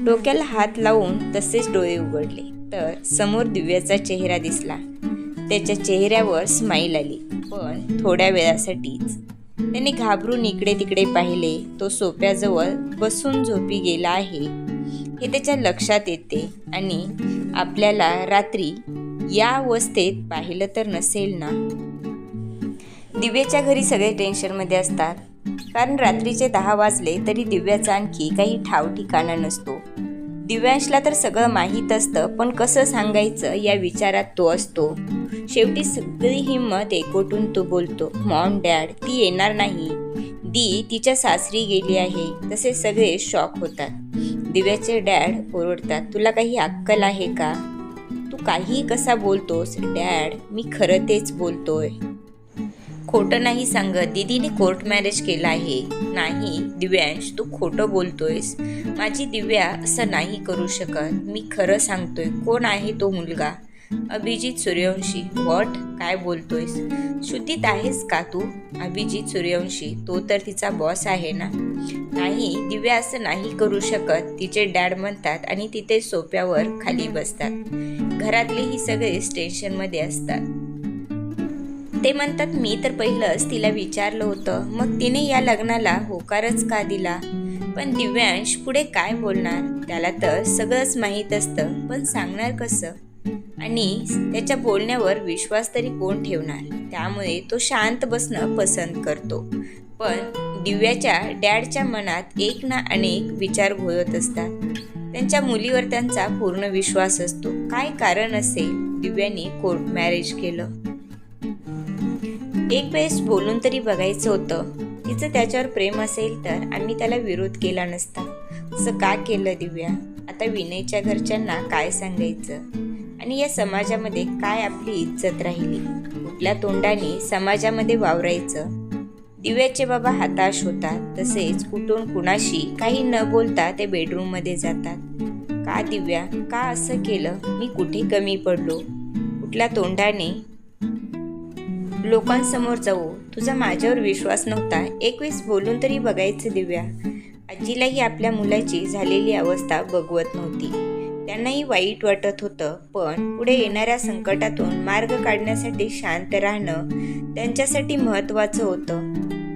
डोक्याला हात लावून तसेच डोळे उघडले तर समोर दिव्याचा चेहरा दिसला. त्याच्या चेहऱ्यावर स्माईल आली, पण थोड्या वेळासाठीच. त्याने घाबरून इकडे तिकडे पाहिले. तो सोफ्याजवळ बसून झोपी गेला आहे हे त्याच्या लक्षात येते. आणि आपल्याला रात्री या अवस्थेत पाहिलं तर नसेल ना. दिव्याच्या घरी सगळे टेन्शनमध्ये असतात, कारण रात्रीचे 10 वाजले तरी दिव्याचा आणखी काही ठाव ठिकाणा नसतो. दिव्यांशला तर सगळं माहीत असतं, पण कसं सांगायचं या विचारात तो असतो. शेवटी सगळी हिंमत एकवटून तो बोलतो, मॉम डॅड ती येणार नाही, दी तिच्या सासरी गेली आहे. तसे सगळे शॉक होतात. दिव्याचे डॅड ओरडतात, तुला काही अक्कल आहे का? तू काही कसा बोलतोस? डॅड मी खरं तेच बोलतोय, खोटं नाही सांगत. दीदीने कोर्ट मॅरेज केलं आहे. नाही दिव्यांश तू खोटं बोलतोयस, माझी दिव्या असं नाही करू शकत. मी खरं सांगतोय. कोण आहे तो मुलगा? अभिजित सूर्यवंशी. व्हॉट? काय बोलतोयस? शुद्धीत आहेस का तू? अभिजित सूर्यवंशी, तो तर तिचा बॉस आहे ना. नाही दिव्या असं नाही करू शकत, तिचे डॅड म्हणतात आणि तिथे सोफ्यावर खाली बसतात. घरातलेही सगळेच टेन्शनमध्ये असतात. ते म्हणतात मी तर पहिलंच तिला विचारलं होतं, मग तिने या लग्नाला होकारच का दिला? पण दिव्यांश पुढे काय बोलणार? त्याला तर सगळंच माहीत असतं, पण सांगणार कसं? आणि त्याच्या बोलण्यावर विश्वास तरी कोण ठेवणार? त्यामुळे तो शांत बसणं पसंत करतो. पण दिव्याच्या डॅडच्या मनात एक ना अनेक विचार घोळत असतात. त्यांच्या मुलीवर त्यांचा पूर्ण विश्वास असतो. काय कारण असेल दिव्याने कोर्ट मॅरेज केलं? एक वेळेस बोलून तरी बघायचं होतं. तिचं त्याच्यावर प्रेम असेल तर आम्ही त्याला विरोध केला नसता. असं का केलं दिव्या? आता विनयच्या घरच्यांना काय सांगायचं? आणि या समाजामध्ये काय आपली इज्जत राहिली? कुठल्या तोंडाने समाजामध्ये वावरायचं? दिव्याचे बाबा हताश होतात. तसेच कुठून कुणाशी काही न बोलता ते बेडरूममध्ये जातात. का दिव्या, का असं केलं? मी कुठे कमी पडलो? कुठल्या तोंडाने लोकांसमोर जाऊ? तुझा माझ्यावर विश्वास नव्हता? एक वेळेस बोलून तरी बघायचं दिव्या. आजीलाही आपल्या मुलाची झालेली अवस्था बघवत नव्हती. त्यांनाही वाईट वाटत होतं, पण पुढे येणाऱ्या संकटातून मार्ग काढण्यासाठी शांत राहणं त्यांच्यासाठी महत्त्वाचं होतं.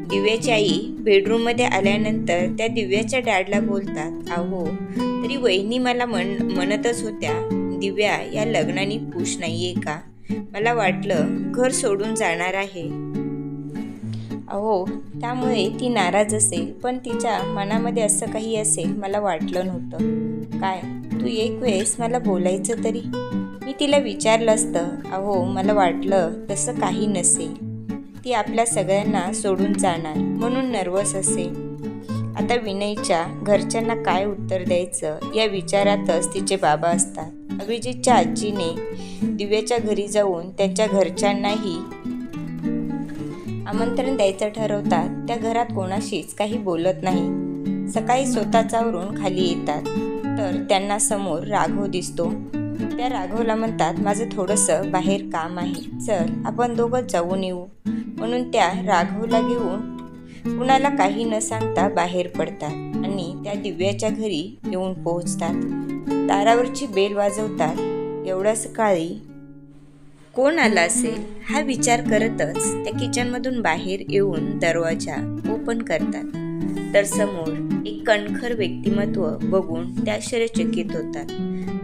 दिव्याची आई बेडरूममध्ये आल्यानंतर त्या दिव्याच्या डॅडला बोलतात, अहो तरी वहिनी मला म्हणतच होत्या, दिव्या या लग्नाने खुश नाहीये का? मला वाटलं घर सोडून जाणार आहे. अहो त्यामुळे ती नाराज असेल, पण तिच्या मनामध्ये असं काही असेल मला वाटलं नव्हतं. काय तू एक वेळेस मला बोलायचं तरी? मी तिला विचारलं असतं. अहो मला वाटलं तसं काही नसेल, ती आपल्या सगळ्यांना सोडून जाणार म्हणून नर्वस असेल. आता विनयच्या घरच्यांना काय उत्तर द्यायचं या विचारातच तिचे बाबा असतात. अभिजितच्या आजीने दिव्याच्या घरी जाऊन त्यांच्या घरच्यांनाही आमंत्रण द्यायचं ठरवतात. त्या घरात कोणाशीच काही बोलत नाही. सकाळी स्वतःच आवरून खाली येतात तर त्यांना समोर राघव दिसतो. त्या राघवला म्हणतात, माझं थोडंसं बाहेर काम आहे, चल आपण दोघं जाऊन येऊ. म्हणून त्या राघवला घेऊन कुणाला काही न सांगता बाहेर पडतात आणि त्या दिव्याच्या घरी येऊन पोहोचतात. दारावरची बेल वाजवतात. एवढ्या सकाळी कोण आला असेल हा विचार करतच त्या किचनमधून बाहेर येऊन दरवाजा ओपन करतात. तर समोर एक कणखर व्यक्तिमत्व बघून त्या आश्चर्यचकित होतात.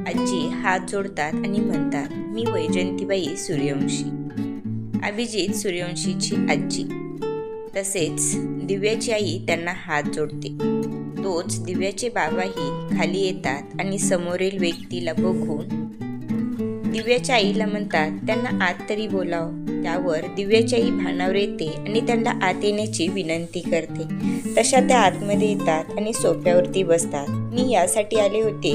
आजी हात जोडतात आणि म्हणतात, मी वैजयंतीबाई सूर्यवंशी, अभिजित सूर्यवंशीची आजी. तसेच दिव्याची आई त्यांना हात जोडते. तोच दिव्याचे बाबाही खाली येतात आणि समोरील व्यक्तीला बघून दिव्याच्या आईला म्हणतात, त्यांना आत तरी बोलाव. त्यावर दिव्याची आई भानावर येते आणि त्यांना आत येण्याची विनंती करते. तशा त्या आतमध्ये येतात आणि सोफ्यावरती बसतात. मी यासाठी आले होते,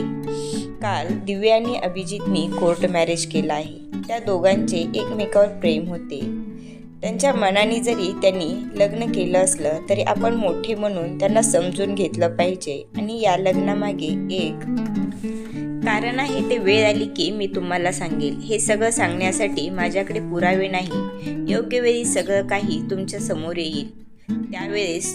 काल दिव्या आणि अभिजितनी कोर्ट मॅरेज केलं आहे. त्या दोघांचे एकमेकावर प्रेम होते. त्यांच्या मनाने जरी त्यांनी लग्न केलं असलं तरी आपण मोठे म्हणून त्यांना समजून घेतलं पाहिजे. आणि या लग्नामागे एक कारण आहे, ते वेळ आली की मी तुम्हाला सांगेल. हे सगळं सांगण्यासाठी माझ्याकडे पुरावे नाही. योग्य वेळी सगळं काही तुमच्या समोर येईल. त्यावेळेस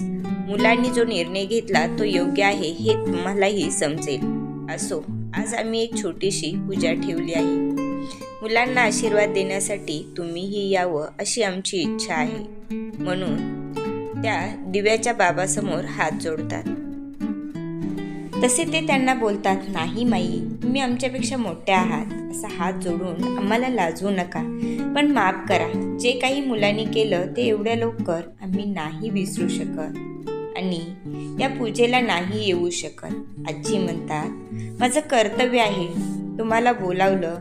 मुलांनी जो निर्णय घेतला तो योग्य आहे हे तुम्हालाही समजेल. असो, आज आम्ही एक छोटीशी पूजा ठेवली आहे. मुलांना आशीर्वाद देण्यासाठी तुम्हीही यावं अशी आमची इच्छा आहे. म्हणून त्या दिव्याच्या बाबासमोर हात जोडतात. तसे ते त्यांना बोलतात, नाही माई, तुम्ही आमच्यापेक्षा मोठ्या आहात. असा हात जोडून आम्हाला लाजवू नका, पण माफ करा. जे काही मुलांनी केलं ते एवढ्या लवकर आम्ही नाही विसरू शकत आणि या पूजेला नाही येऊ शकत. आजी म्हणतात, माझं कर्तव्य आहे तुम्हाला बोलावलं.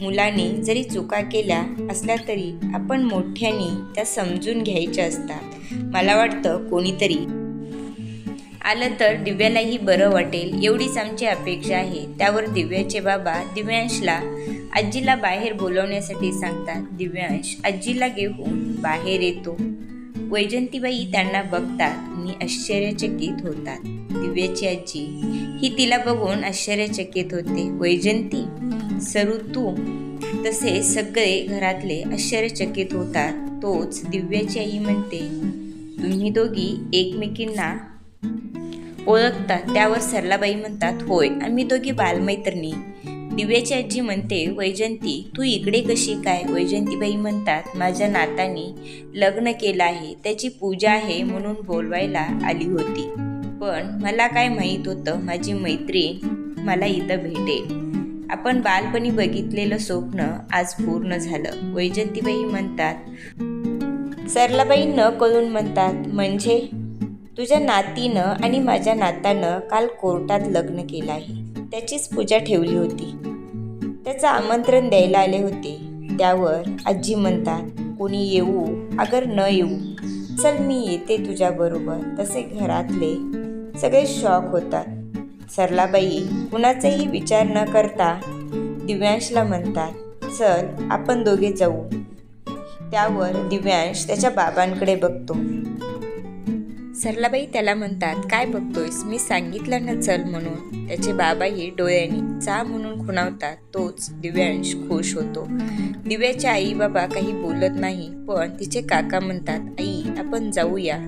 मुलांनी जरी चुका केल्या असल्या तरी आपण मोठ्यांनी त्या समजून घ्यायच्या असतात. मला वाटतं कोणीतरी आलं तर दिव्यालाही बरं वाटेल एवढीच आमची अपेक्षा आहे. त्यावर दिव्याचे बाबा दिव्यांशला आजीला बाहेर बोलवण्यासाठी सांगतात. दिव्यांश आजीला घेऊन बाहेर येतो. वैजंतीबाई त्यांना बघतात आणि आश्चर्यचकित होतात. दिव्याची आजी ही तिला बघून आश्चर्यचकित होते. वैजंती, सरू तू? तसे सगळे घरातले आश्चर्यचकित होतात. तोच दिव्याची आई म्हणते, तुम्ही दोघी एकमेकींना ओळखतात? त्यावर सरलाबाई म्हणतात, होय, आम्ही दोघी बालमैत्रिणी. दिव्याची आजी म्हणते, वैजंती तू इकडे कशी काय? वैजंतीबाई म्हणतात, माझ्या नातानी लग्न केलं आहे, त्याची पूजा आहे म्हणून बोलवायला आली होती. पण मला काय माहीत होतं माझी मैत्रीण मला इथं भेटेल. आपण बालपणी बघितलेलं स्वप्न आज पूर्ण झालं. वैजंतीबाई म्हणतात, सरलाबाई न कळून म्हणतात, म्हणजे तुझ्या नातीनं आणि माझ्या नातानं काल कोर्टात लग्न केलं आहे. त्याचीच पूजा ठेवली होती. त्याचं आमंत्रण द्यायला आले होते. त्यावर आजी म्हणतात, कोणी येऊ अगर न येऊ, चल मी येते तुझ्याबरोबर. तसे घरातले सगळे शॉक होतात. सरलाबाई कुणाचाही विचार न करता दिव्यांशला म्हणतात, चल आपण दोघे जाऊ. त्यावर दिव्यांश त्याच्या बाबांकडे बघतो. सरलाबाई त्याला म्हणतात, काय बघतोयस? मी सांगितलं ना चल म्हणून. त्याचे बाबाही डोळ्यांनी जा म्हणून खुणावतात. तोच दिव्यांश खुश होतो. दिव्याच्या आई बाबा काही बोलत नाही, पण तिचे काका म्हणतात, आई आपण जाऊया.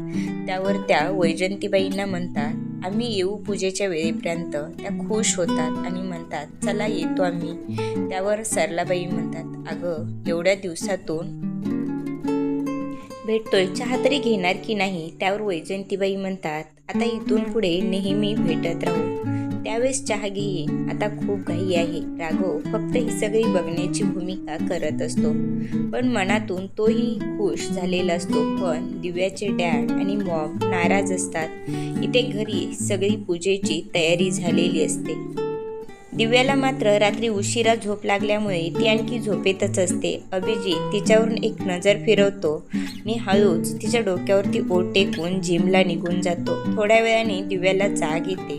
त्यावर त्या वैजंतीबाईंना म्हणतात, आम्ही येऊ पूजेच्या वेळेपर्यंत. त्या खुश होतात आणि म्हणतात, चला येतो आम्ही. त्यावर सरलाबाई म्हणतात, अगं एवढ्या दिवसातून भेटतोय, चहा तरी घेणार की नाही? त्यावर वैजंतीबाई म्हणतात, आता इथून पुढे नेहमी भेटत राहू, त्यावेळेस चहा घेईन. आता खूप घाई आहे. राघव फक्त ही सगळी बघण्याची भूमिका करत असतो, पण मनातून तोही खुश झालेला असतो. पण दिव्याचे डॅड आणि मॉम नाराज असतात. इथे घरी सगळी पूजेची तयारी झालेली असते. दिव्याला मात्र रात्री उशिरा झोप लागल्यामुळे ती आणखी झोपेतच असते. अभिजित तिच्यावरून एक नजर फिरवतो आणि हळूच तिच्या डोक्यावरती ओठ टेकून जिमला निघून जातो. थोड्या वेळाने दिव्याला जाग येते.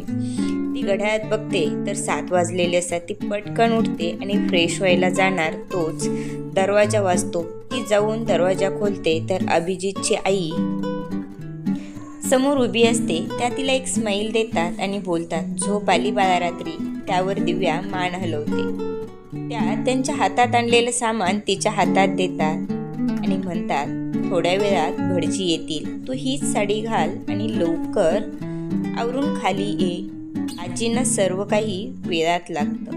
ती घड्याळात बघते तर 7 वाजलेले असतात. ती पटकन उठते आणि फ्रेश व्हायला जाणार तोच दरवाजा वाजतो. ती जाऊन दरवाजा खोलते तर अभिजितची आई समोर उभी असते. त्या तिला एक स्माईल देतात आणि बोलतात, झोप आली बाळा रात्री. त्यावर दिव्या मान हलवते. त्या त्यांच्या हातात आणलेलं सामान तिच्या हातात देतात आणि म्हणतात, थोड्या वेळात भटजी येतील, तू हीच साडी घाल आणि लवकर आवरून खाली ये. आजींना सर्व काही वेळात लागतं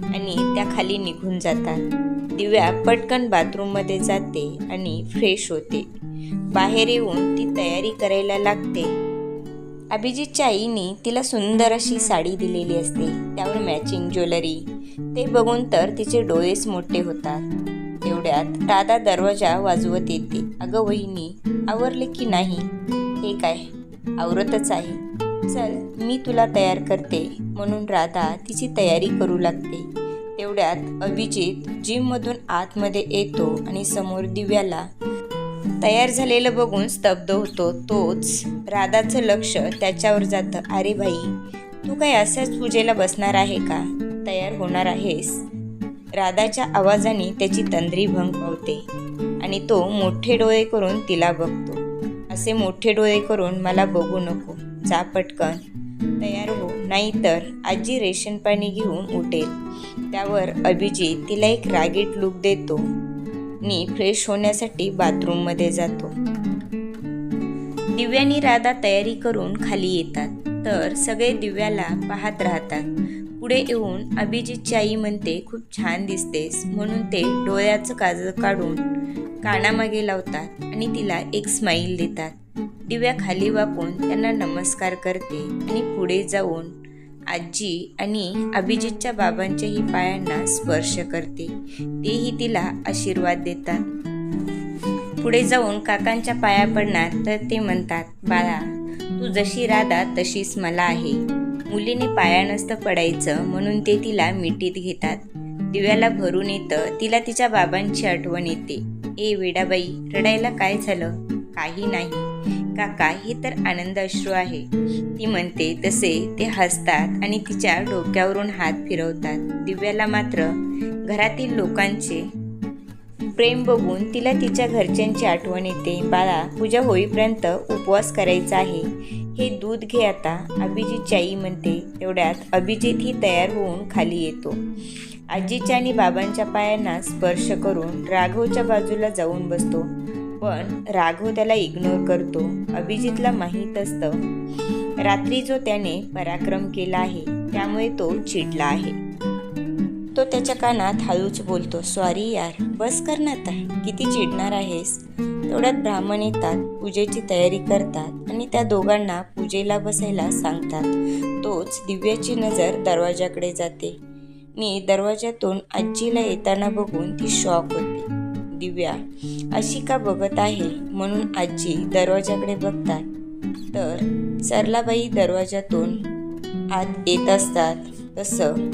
आणि त्या खाली निघून जातात. दिव्या पटकन बाथरूममध्ये जाते आणि फ्रेश होते. बाहेर येऊन ती तयारी करायला लागते. अभिजितच्या आईने तिला सुंदर अशी साडी दिलेली असते, त्यावर मॅचिंग ज्वेलरी. ते बघून तर तिचे डोळेच मोठे होतात. तेवढ्यात राधा दरवाजा वाजवत येते. अगं वहिनी, आवरले की नाही? हे काय, आवरतच आहे. चल मी तुला तयार करते. म्हणून राधा तिची तयारी करू लागते. तेवढ्यात अभिजित जिममधून आतमध्ये येतो आणि समोर दिव्याला तयार झालेलं बघून स्तब्ध होतो. तोच राधाचं लक्ष त्याच्यावर जातं. अरे भाई, तू काय असाच पूजेला बसणार आहे का? तयार होणार आहेस? राधाच्या आवाजाने त्याची तंद्री भंग पावते आणि तो मोठे डोळे करून तिला बघतो. असे मोठे डोळे करून मला बघू नको, जा पटकन तयार हो, नाहीतर आजी रेशन पाणी घेऊन उठेल. त्यावर अभिजित तिला एक रागीट लूक देतो आणि फ्रेश होण्यासाठी बाथरूममध्ये जातो. दिव्यानी राधा तयारी करून खाली येतात. तर सगळे दिव्याला पाहत राहतात. पुढे येऊन अभिजितची आई म्हणते, खूप छान दिसतेस, म्हणून ते डोळ्याचं काजळ काढून कानामागे लावतात आणि तिला एक स्माईल देतात. दिव्या खाली वाकून त्यांना नमस्कार करते आणि पुढे जाऊन आजी आणि अभिजितच्या बाबांच्याही पायांना स्पर्श करते. तेही तिला आशीर्वाद देतात. पुढे जाऊन काकांच्या पाया पडणार तर ते म्हणतात, बाळा, तू जशी राधा तशीच मला आहे. मुलीने पाया नसतं पडायचं म्हणून ते तिला मिठीत घेतात. दिव्याला भरून येतं. तिला तिच्या बाबांची आठवण येते. ए वेडाबाई, रडायला काय झालं? काही नाही काका, हे तर आनंद अश्रू आहे, ती म्हणते. तसे ते हसतात आणि तिच्या डोक्यावरून हात फिरवतात. दिव्याला मात्र घरातील लोकांचे प्रेम बघून तिला तिच्या घरच्यांची आठवण येते. बाळा, पूजा होईपर्यंत उपवास करायचा आहे, हे दूध घे आता, अभिजितची आई म्हणते. तेवढ्यात अभिजितही तयार होऊन खाली येतो. आजीच्या आणि बाबांच्या पायांना स्पर्श करून राघवच्या बाजूला जाऊन बसतो. पण राघव त्याला इग्नोर करतो. अभिजितला माहीत असतं रात्री जो त्याने पराक्रम केला आहे त्यामुळे तो चिडला आहे. तो त्याच्या कानात हळूच बोलतो, सॉरी यार, बस कर ना आता, किती चिडणार आहेस. तेवढ्यात ब्राह्मण येतात, पूजेची तयारी करतात आणि त्या दोघांना पूजेला बसायला सांगतात. तोच दिव्याची नजर दरवाजाकडे जाते. नी दरवाजातून आजीला येताना बघून ती शॉक होते. दिव्या अशी का बघत आहे म्हणून आजी दरवाजाकडे बघतात. तर सरलाबाई दरवाजातून आत येत असतात. तसं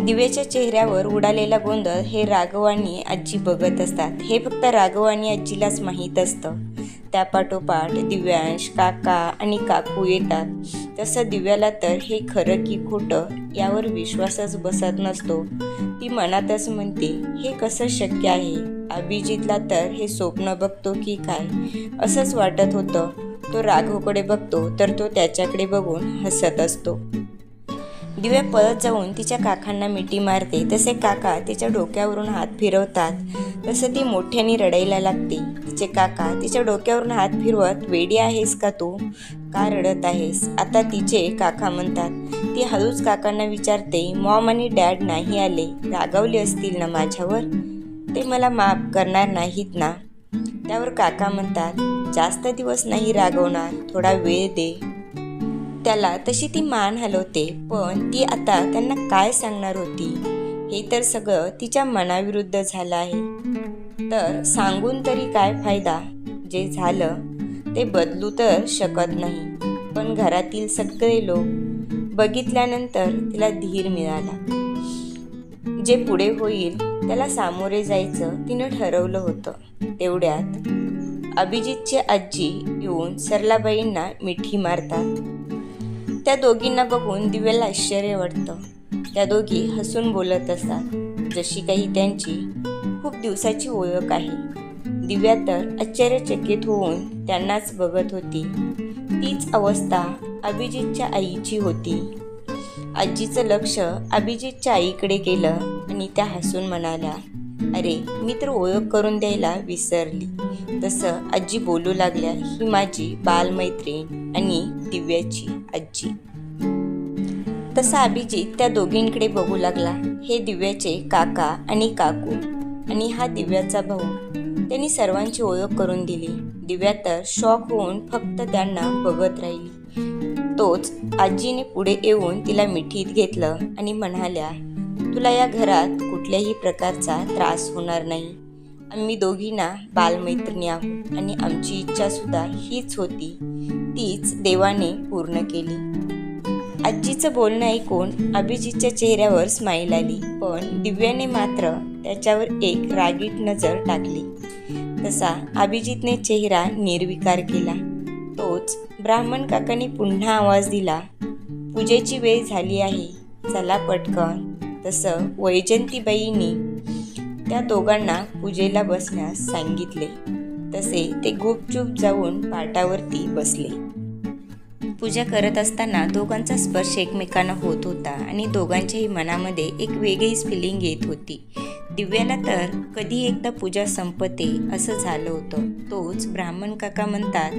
दिव्याच्या चेहऱ्यावर उडालेला गोंधळ हे राघव आणि आजी बघत असतात. हे फक्त राघव आणि आजीलाच माहीत असतं. त्यापाठोपाठ दिव्यांश, काका आणि काकू येतात. तसं दिव्याला तर हे खरं की खोटं यावर विश्वासच बसत नसतो. ती मनातच म्हणते, हे कसं शक्य आहे. अभिजितला तर हे स्वप्न बघतो की काय असंच वाटत होतं. तो राघवकडे बघतो तर तो त्याच्याकडे बघून हसत असतो. दिव्या पळत जाऊन तिच्या काकांना मिठी मारते. तसे काका तिच्या डोक्यावरून हात फिरवतात. तसं ती मोठ्याने रडायला लागते. तिचे काका तिच्या डोक्यावरून हात फिरवत, वेडी आहेस का तू, का रडत आहेस. आता तिचे काका म्हणतात. ती हळूच काकांना विचारते, मॉम आणि डॅड नाही आले, रागावले असतील ना माझ्यावर, ते मला माफ करणार नाहीत ना. त्यावर काका म्हणतात, जास्त दिवस नाही रागवणार, थोडा वेळ दे त्याला. तशी ती मान हलवते. पण ती आता त्यांना काय सांगणार होती. हे तर सगळं तिच्या मनाविरुद्ध झालं आहे. तर सांगून तरी काय फायदा. जे झालं ते बदलू तर शकत नाही. पण घरातील सगळे लोक बघितल्यानंतर तिला धीर मिळाला. जे पुढे होईल त्याला सामोरे जायचं तिनं ठरवलं होतं. तेवढ्यात अभिजितची आजी येऊन सरलाबाईंना मिठी मारतात. त्या दोघींना बघून दिव्याला आश्चर्य वाटतं. त्या दोघी हसून बोलत असतात, जशी काही त्यांची खूप दिवसाची ओळख आहे. दिव्या तर आश्चर्यचकित होऊन त्यांनाच बघत होती. तीच अवस्था अभिजितच्या आईची होती. आजीचं लक्ष अभिजितच्या आईकडे गेलं आणि त्या हसून म्हणाल्या, अरे मी तर ओळख करून द्यायला विसरली. तसं आजी बोलू लागल्या, ही माझी बालमैत्रीण आणि दिव्याची आजी. तसा अभिजित त्या दोघींकडे बघू लागला. हे दिव्याचे काका आणि काकू आणि हा दिव्याचा भाऊ. त्यांनी सर्वांची ओळख करून दिली. दिव्या तर शॉक होऊन फक्त त्यांना बघत राहिली. तोच आजीने पुढे येऊन तिला मिठीत घेतलं आणि म्हणाल्या, तुला या घरात कुठल्याही प्रकारचा त्रास होणार नाही. आम्ही दोघींना बालमैत्रिणी आहोत आणि आमची इच्छा सुद्धा हीच होती, तीच देवाने पूर्ण केली. आजीचं बोलणं ऐकून अभिजितच्या चेहऱ्यावर स्माईल आली. पण दिव्याने मात्र त्याच्यावर एक रागीट नजर टाकली. तसा अभिजितने चेहरा निर्विकार केला. तोच ब्राह्मण काकाने पुन्हा आवाज दिला, पूजेची वेळ झाली आहे, चला पटकन. तसं वैजंतीबाईंनी त्या दोघांना पूजेला बसण्यास सांगितले. तसे ते गुपचूप जाऊन पाटावरती बसले. पूजा करत असताना दोघांचा स्पर्श एकमेकांना होत होता आणि दोघांच्याही मनामध्ये एक वेगळीच फिलिंग येत होती. दिव्याला तर कधी एकदा पूजा संपते असं झालं होतं. तोच ब्राह्मण काका म्हणतात,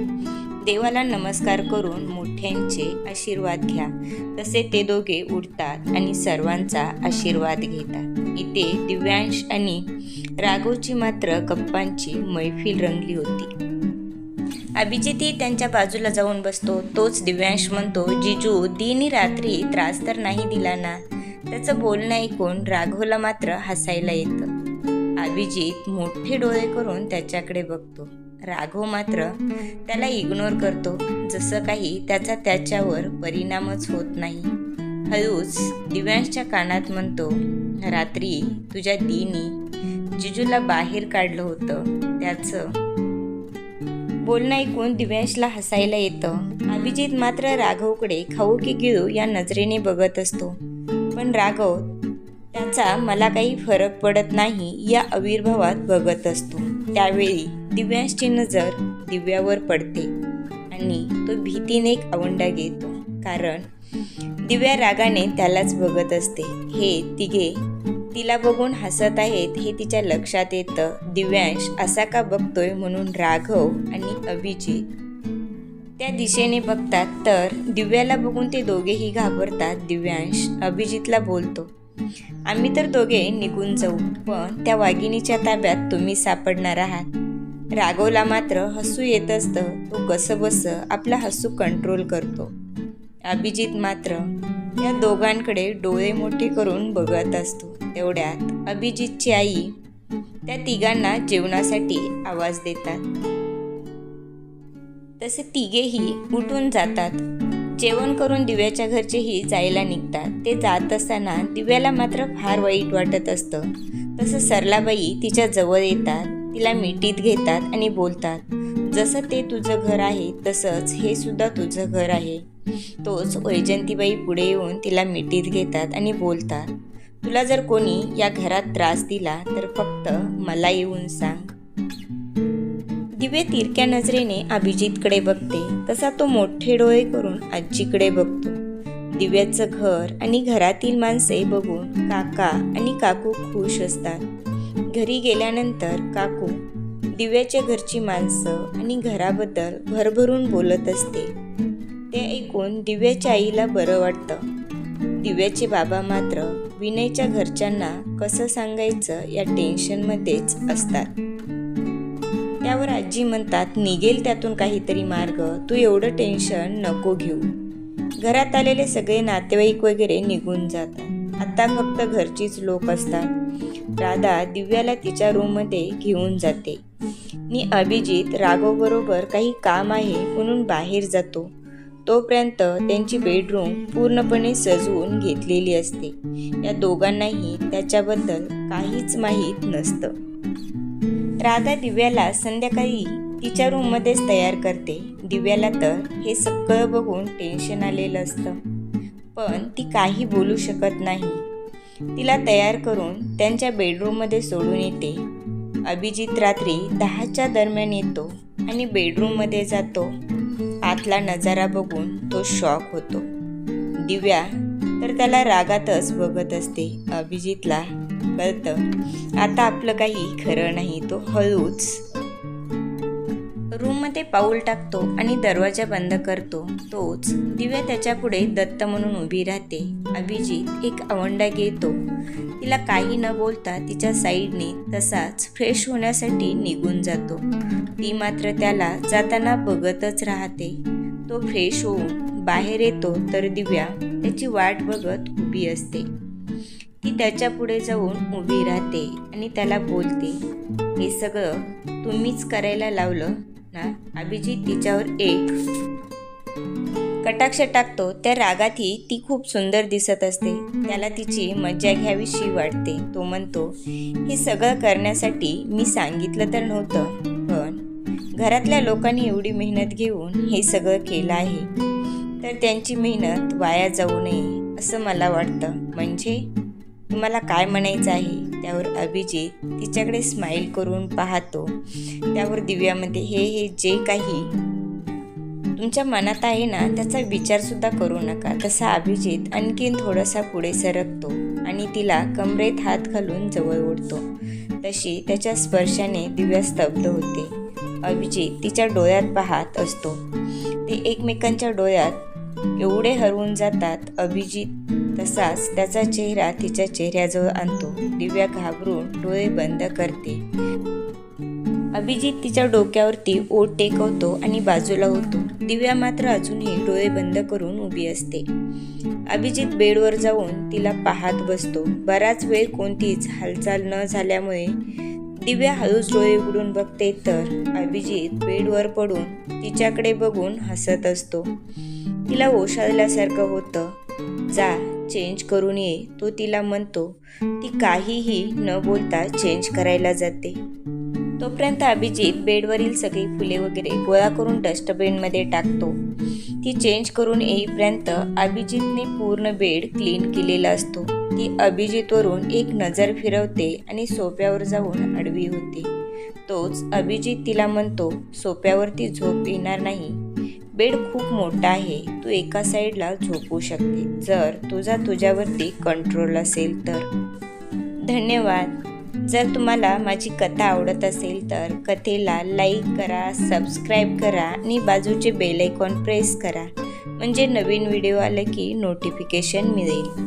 देवाला नमस्कार करून मोठ्यांचे आशीर्वाद घ्या. तसे ते दोघे उठतात आणि सर्वांचा आशीर्वाद घेतात. इथे दिव्यांश आणि राघवची मात्र गप्पांची मैफिल रंगली होती. अभिजितही त्यांच्या बाजूला जाऊन बसतो. तोच दिव्यांश म्हणतो, जिजू दिनी रात्री त्रास तर नाही दिला ना? त्याचं बोलणं ऐकून राघवला मात्र हसायला येतं. अभिजित मोठे डोळे करून त्याच्याकडे बघतो. राघव मात्र त्याला इग्नोर करतो, जसं काही त्याचा त्याच्यावर परिणामच होत नाही. हळूच दिव्यांशच्या कानात म्हणतो, रात्री तुझ्या दीनी जिजूला बाहेर काढलं होतं. त्याचं बोलणं ऐकून दिव्यांशला हसायला येतं. अभिजित मात्र राघवकडे खाऊ की गिळू या नजरेने बघत असतो. पण राघव त्याचा मला काही फरक पडत नाही या आविर्भावात बघत असतो. त्यावेळी दिव्यांशची नजर दिव्यावर पडते आणि तो भीतीने एक आवंडा घेतो, कारण दिव्या रागाने त्यालाच बघत असते. हे तिघे तिला बघून हसत आहेत हे तिच्या लक्षात येतं. दिव्यांश असा का बघतोय म्हणून राघव आणि अभिजित त्या दिशेने बघतात, तर दिव्याला बघून ते दोघेही घाबरतात. दिव्यांश अभिजितला बोलतो, आम्ही तर दोघे निघून जाऊ, पण त्या वाघिणीच्या ताब्यात तुम्ही सापडणार आहात. राघवला मात्र हसू येत असतं. तो कसंबसं आपला हसू कंट्रोल करतो. अभिजित मात्र या दोघांकडे डोळे मोठे करून बघत असतो. तेवढ्यात अभिजितची आई त्या तिघांना जेवणासाठी आवाज देतात. तसे तिघेही उठून जातात. जेवण करून दिव्याच्या घरचेही जायला निघतात. ते जात असताना दिव्याला मात्र फार वाईट वाटत असतं. तसं सरलाबाई तिच्या जवळ येतात, तिला मिठीत घेतात आणि बोलतात, जसं ते तुझं घर आहे तसंच हे सुद्धा तुझं घर आहे. तोच वैजंतीबाई पुढे येऊन तिला मिठीत घेतात आणि बोलतात, तुला जर कोणी या घरात त्रास दिला तर फक्त मला येऊन सांग. दिव्या तिरक्या नजरेने अभिजितकडे बघते, तसा तो मोठे डोळे करून आजीकडे बघतो. दिव्याचं घर आणि घरातील माणसे बघून काका आणि काकू खुश असतात. घरी गेल्यानंतर काकू दिव्याच्या घरची माणसं आणि घराबद्दल भरभरून बोलत असते. ते ऐकून दिव्याच्या आईला बरं वाटतं. दिव्याचे बाबा मात्र विनयच्या घरच्यांना कसं सांगायचं या टेन्शनमध्येच असतात. त्यावर आजी म्हणतात, निघेल त्यातून काहीतरी मार्ग, तू एवढं टेन्शन नको घेऊ. घरात आलेले सगळे नातेवाईक वगैरे निघून जातात. आता फक्त घरचीच लोक असतात. राधा दिव्याला तिच्या रूममध्ये घेऊन जाते आणि अभिजित राघवबरोबर काही काम आहे म्हणून बाहेर जातो. तोपर्यंत त्यांची बेडरूम पूर्णपणे सजवून घेतलेली असते. या दोघांनाही त्याच्याबद्दल काहीच माहीत नसतं. राधा दिव्याला संध्याकाळी तिच्या रूममध्येच तयार करते. दिव्याला तर हे सगळं बघून टेन्शन आलेलं असतं, पण ती काही बोलू शकत नाही. तिला तयार करून त्यांच्या बेडरूममध्ये सोडून येते. अभिजित रात्री 10च्या दरम्यान येतो आणि बेडरूममध्ये जातो. आतला नजारा बघून तो शॉक होतो. दिव्या तर त्याला रागातच बघत असते. अभिजितला कळतं आता आपलं काही खरं नाही. तो हळूच रूममध्ये पाऊल टाकतो आणि दरवाजा बंद करतो. तोच दिव्या त्याच्या पुढे दत्त म्हणून उभी राहते. अभिजित एक आवंडा घेतो. तिला काही न बोलता तिच्या साईडने तसाच फ्रेश होण्यासाठी निघून जातो. ती मात्र त्याला जाताना बघतच राहते. तो फ्रेश होऊन बाहेर येतो तर दिव्या त्याची वाट बघत उभी असते. ती त्याच्या पुढे जाऊन उभी राहते आणि त्याला बोलते, हे सगळं तुम्हीच करायला लावलं ना? अभिजित तिच्यावर एक कटाक्ष टाकतो. त्या रागातही ती खूप सुंदर दिसत असते. त्याला तिची मज्जा घ्यावीशी वाटते. तो म्हणतो, हे सगळं करण्यासाठी मी सांगितलं तर नव्हतं, पण घरातल्या लोकांनी एवढी मेहनत घेऊन हे सगळं केलं आहे, तर त्यांची मेहनत वाया जाऊ नये असं मला वाटतं. म्हणजे तुम्हाला काय म्हणायचं आहे? त्यावर अभिजित तिच्याकडे स्माईल करून पाहतो. त्यावर दिव्यामध्ये हे जे काही तुमच्या मनात आहे ना त्याचा विचारसुद्धा करू नका. तसा अभिजित आणखीन थोडासा पुढे सरकतो आणि तिला कमरेत हात घालून जवळ ओढतो. तशी त्याच्या स्पर्शाने दिव्या स्तब्ध होते. अभिजित तिच्या डोळ्यात पाहत असतो. ते एकमेकांच्या डोळ्यात एवढे हरवून जातात. अभिजित तसाच त्याचा चेहरा तिच्या चेहऱ्याजवळ आणतो. दिव्या घाबरून डोळे बंद करते. अभिजित तिच्या डोक्यावरती ओठ टेकवतो आणि बाजूला होतो. दिव्या मात्र अजूनही डोळे बंद करून उभी असते. अभिजित बेडवर जाऊन तिला पाहत बसतो. बराच वेळ कोणतीच हालचाल न झाल्यामुळे दिव्या हळूच डोळे उघडून बघते तर अभिजित बेडवर पडून तिच्याकडे बघून हसत असतो. तिला ओशाळल्यासारखं होतं. जा चेंज करून ये, तो तिला म्हणतो. ती काहीही न बोलता चेंज करायला जाते. तोपर्यंत अभिजित बेडवरील सगळी फुले वगैरे गोळा करून डस्टबिनमध्ये टाकतो. ती चेंज करून येईपर्यंत अभिजितने पूर्ण बेड क्लीन केलेला असतो. ती अभिजितवरून एक नजर फिरवते आणि सोफ्यावर जाऊन आडवी होते. तोच अभिजित तिला म्हणतो, सोफ्यावरती झोप येणार नाही. बेड खूप मोठा आहे. तू एका साईडला झोपू शकते जर तुझ्यावरती कंट्रोल असेल तर. धन्यवाद. जर तुम्हाला माझी कथा आवडत असेल तर कथेला लाईक करा, सबस्क्राईब करा आणि बाजूचे बेल आयकॉन प्रेस करा. म्हणजे नवीन व्हिडिओ आले की नोटिफिकेशन मिळेल.